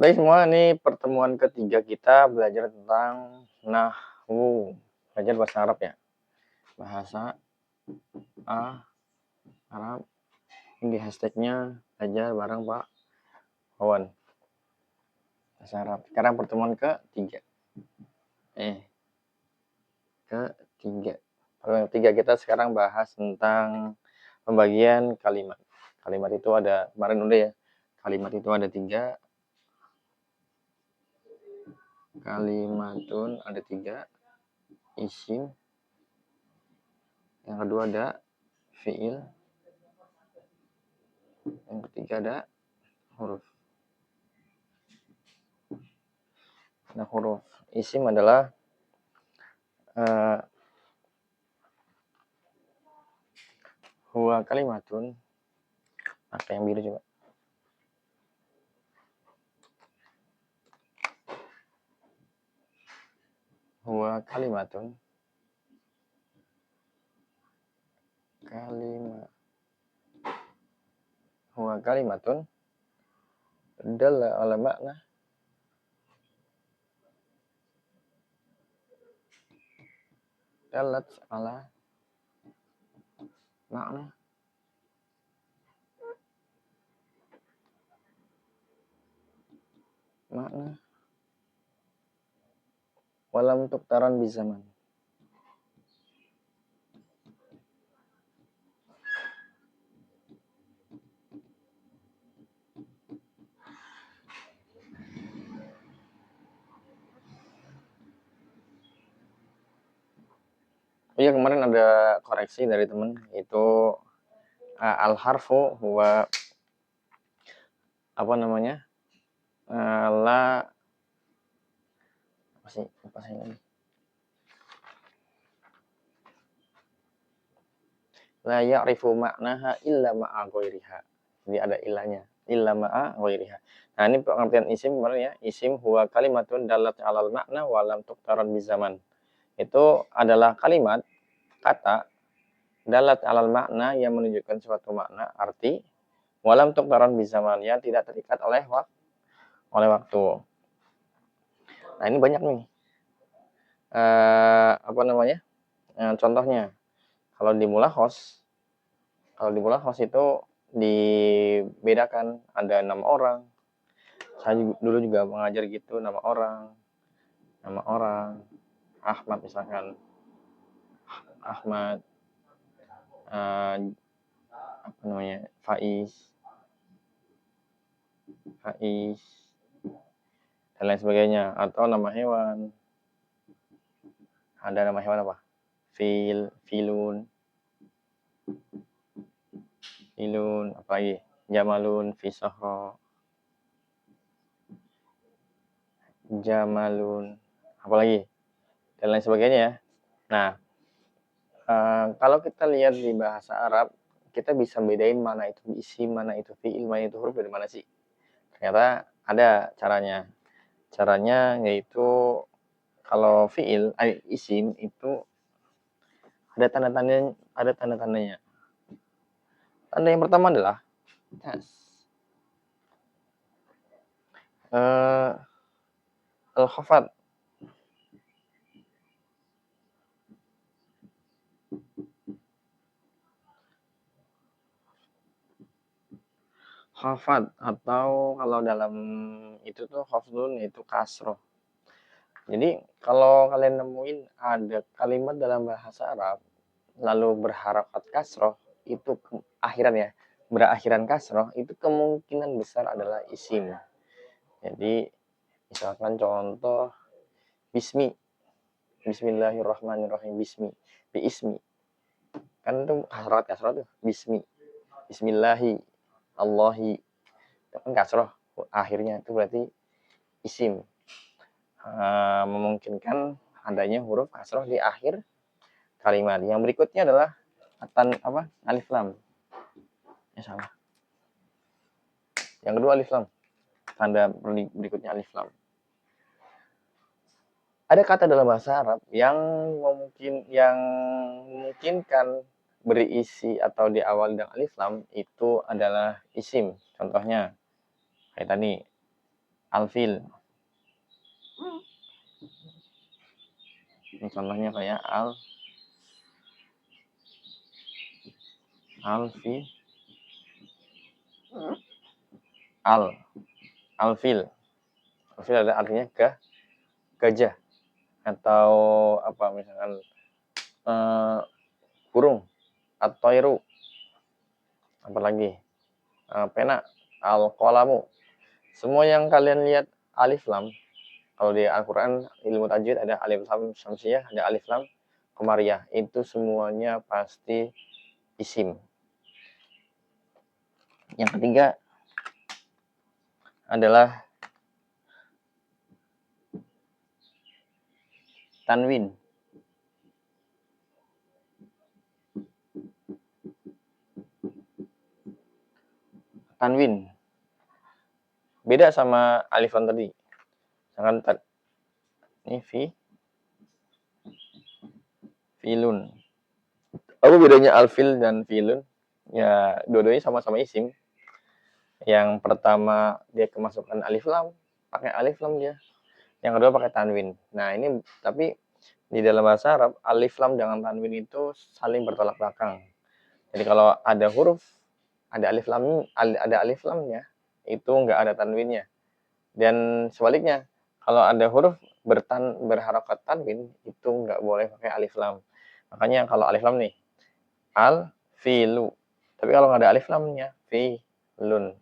Baik semua, ini pertemuan ketiga kita belajar tentang nahwu. Belajar bahasa Arab ya. Bahasa Arab. Ini hashtagnya belajar bareng Pak Wawan. Bahasa Arab. Sekarang pertemuan ketiga. Ketiga. Pertemuan ketiga kita sekarang bahas tentang pembagian kalimat. Kalimat itu ada, kemarin udah ya. Kalimat itu ada 3. Kalimatun ada 3. Isim. Yang kedua ada fiil. Yang ketiga ada huruf. Nah, huruf isim adalah huwa kalimatun. Pakai yang biru coba. Huwa kalimatun. Huwa kalimatun dalla ala makna dalat ala makna walam tuktaran bizaman. Iya, kemarin ada koreksi dari temen, itu al harfu huwa apa namanya? La apa sih lagi? La ya'rifu maknaha illa ma'a ghairiha. Jadi ada ilahnya, illa ma'a ghairiha. Nah, ini pengertian isim kemarin ya. Isim huwa kalimatun dalat 'alal makna wa lam tuqtaran bizaman. Itu adalah kalimat, kata dalat 'alal makna yang menunjukkan suatu makna, arti, walam tuqtaran bizaman yang tidak terikat oleh waktu. Nah, ini banyak nih. Apa namanya? Contohnya, kalau di mulahos itu dibedakan, ada 6 orang. Saya dulu juga mengajar gitu, nama orang, Ahmad misalkan, Ahmad, apa namanya, Faiz, dan lain sebagainya. Atau nama hewan, ada nama hewan apa? Filun, apalagi Jamalun, Fisahro, Jamalun, apalagi, dan lain sebagainya ya. Nah, kalau kita lihat di bahasa Arab, kita bisa bedain mana itu isim, mana itu fiil, mana itu huruf dari mana sih. Ternyata ada caranya. Caranya yaitu kalau fiil, isim itu ada tanda-tandanya. Tanda yang pertama adalah al-khafad. Khafad, atau kalau dalam itu tuh khafdun itu kasroh. Jadi kalau kalian nemuin ada kalimat dalam bahasa Arab lalu berharakat kasroh, itu akhiran ya, berakhiran kasroh, itu kemungkinan besar adalah isim. Jadi misalkan contoh bismillahirrahmanirrahim, biismi, kan itu kasroh tuh, bismillahi, Allahi, itu kan kasroh akhirnya, itu berarti isim. Memungkinkan adanya huruf kasroh di akhir kalimat. Yang berikutnya adalah alif lam. Ya, salah. Yang kedua alif lam. Tanda berikutnya alif lam. Ada kata dalam bahasa Arab yang memungkinkan berisi atau diawali dengan alif lam, itu adalah isim. Contohnya kayak tadi, Alfil. Ini contohnya kayak alfi, alfil. Alfil ada artinya gajah atau apa misalkan burung atau iru. Apalagi pena, al-qalamu. Semua yang kalian lihat alif lam, kalau di Al-Quran ilmu tajwid ada alif lam syamsiyah, ada alif lam qamariyah, itu semuanya pasti isim. Yang ketiga adalah tanwin. Tanwin beda sama alif lam tadi. Misalkan ini filun. Apa bedanya alfil dan filun? Ya, dua-duanya sama-sama isim. Yang pertama dia kemasukan alif lam, pakai alif lam dia. Yang kedua pakai tanwin. Nah, ini tapi di dalam bahasa Arab alif lam dengan tanwin itu saling bertolak belakang. Jadi kalau ada huruf ada alif lamnya, itu enggak ada tanwinnya. Dan sebaliknya, kalau ada huruf berharokat tanwin itu enggak boleh pakai alif lam. Makanya kalau alif lam nih al filu. Tapi kalau nggak ada alif lamnya filun.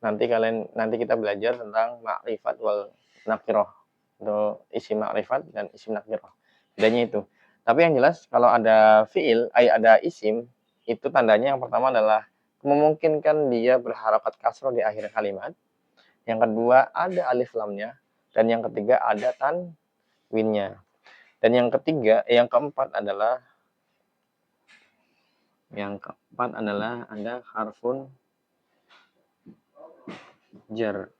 Nanti kita belajar tentang ma'rifat wal nakirah. Itu isim ma'rifat dan isim nakirah. Bedanya itu. Tapi yang jelas kalau ada fiil, ada isim, itu tandanya yang pertama adalah memungkinkan dia berharakat kasroh di akhir kalimat. Yang kedua ada alif lamnya dan yang ketiga ada tanwinnya. Dan yang keempat adalah ada harfun jar.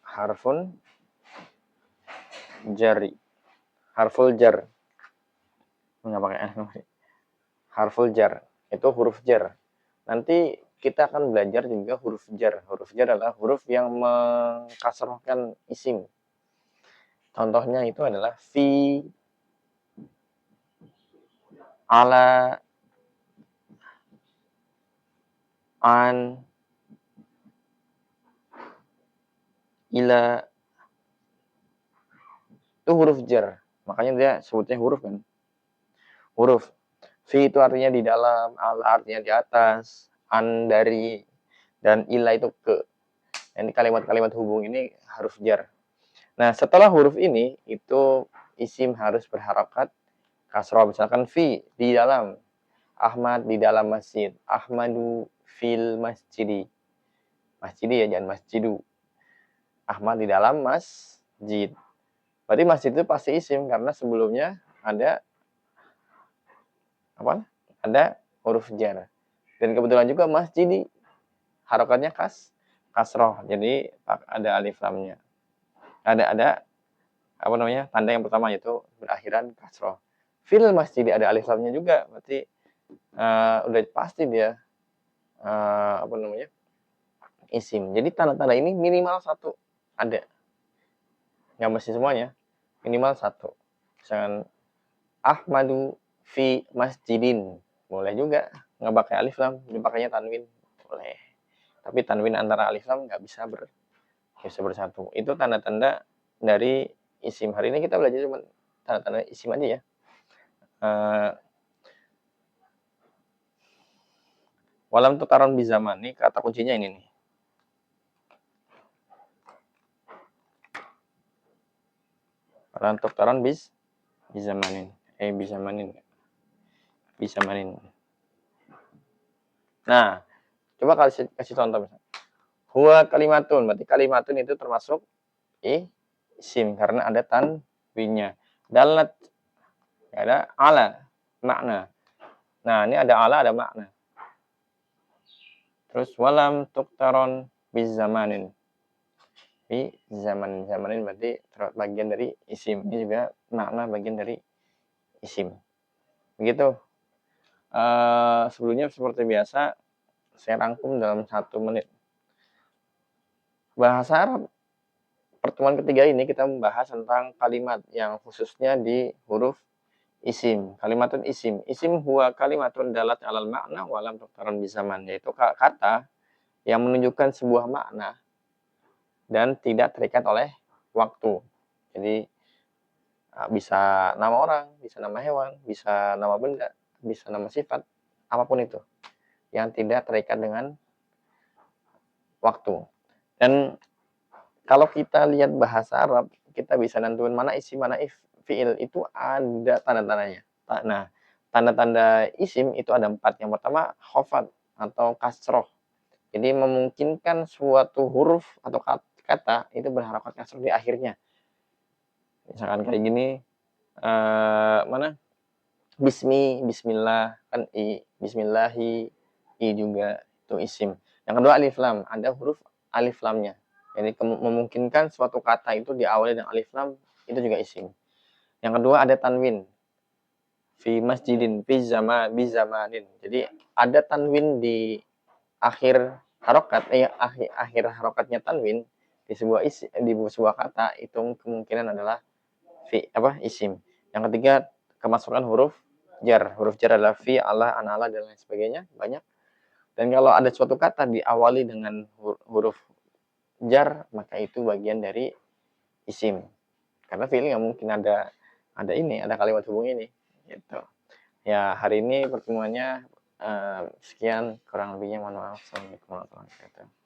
Harfun jari. Harful jar. Enggak pakai harful jar. Itu huruf jar. Nanti kita akan belajar juga huruf jar. Huruf jar adalah huruf yang mengkasrohkan isim. Contohnya itu adalah fi, ala, an, ila. Itu huruf jar. Makanya dia sebutnya huruf kan. Huruf. Fi itu artinya di dalam, ala artinya di atas, an dari, dan ila itu ke. Ini kalimat-kalimat hubung ini huruf jar. Nah, setelah huruf ini, itu isim harus berharakat kasroh. Misalkan fi, di dalam. Ahmad di dalam masjid. Ahmadu fil masjidi. Masjidi ya, jangan masjidu. Ahmad di dalam masjid. Berarti masjid itu pasti isim, karena sebelumnya ada huruf jar. Dan kebetulan juga masjidi. Harokatnya kasroh. Jadi ada alif lamnya. Ada tanda yang pertama yaitu berakhiran kasroh. Fil masjid ada alif lamnya juga, berarti udah pasti dia isim. Jadi tanda-tanda ini minimal satu ada. Nggak mesti semuanya, minimal satu. Misalkan Ahmadu fi masjidin, boleh juga nggak pakai alif lam, dipakainya tanwin, boleh. Tapi tanwin antara alif lam nggak bisa bersatu. Itu tanda-tanda dari isim. Hari ini kita belajar cuma tanda-tanda isim aja ya. Walam tutaron bi zaman. Nih kata kuncinya ini nih. Walam tutaron bi zamanin. Bisa manin. Nah, coba kasih contoh misalnya. Huwa kalimatun, berarti kalimatun itu termasuk isim karena ada tanwinnya. Dalat ada ala makna. Nah, ini ada ala ada makna. Terus walam tuktaron bizamanin. Zamanin berarti bagian dari isim. Ini juga makna bagian dari isim. Begitu. Sebelumnya seperti biasa saya rangkum dalam 1 menit. Bahasa Arab, pertemuan ketiga ini kita membahas tentang kalimat yang khususnya di huruf isim. Kalimatun isim. Isim huwa kalimatun dalat alal makna walam tuktaran bizaman. Yaitu kata yang menunjukkan sebuah makna dan tidak terikat oleh waktu. Jadi bisa nama orang, bisa nama hewan, bisa nama benda, bisa nama sifat, apapun itu yang tidak terikat dengan waktu. Dan kalau kita lihat bahasa Arab, kita bisa nentuin mana isim, mana fiil, itu ada tanda-tandanya. Nah, tanda-tanda isim itu ada 4. Yang pertama, khofat atau kasroh. Jadi memungkinkan suatu huruf atau kata itu berharokat kasroh di akhirnya. Misalkan kayak gini, mana? Bismillah, kan bismillahi, juga itu isim. Yang kedua alif lam, ada huruf alif lamnya. Jadi memungkinkan suatu kata itu diawali dengan alif lam, itu juga isim. Yang kedua ada tanwin. Fi masjidin, bi zamanin. Jadi ada tanwin di akhir harokat, akhir harokatnya tanwin di sebuah kata, itu kemungkinan adalah isim. Yang ketiga, kemasukan huruf jar. Huruf jar adalah fi, Allah, anala, dan lain sebagainya, banyak. Dan kalau ada suatu kata diawali dengan huruf jar, maka itu bagian dari isim. Karena fiil nggak mungkin ada kalimat hubung ini. Gitu. Ya, hari ini pertemuannya sekian, kurang lebihnya mohon maaf. Assalamualaikum warahmatullahi wabarakatuh.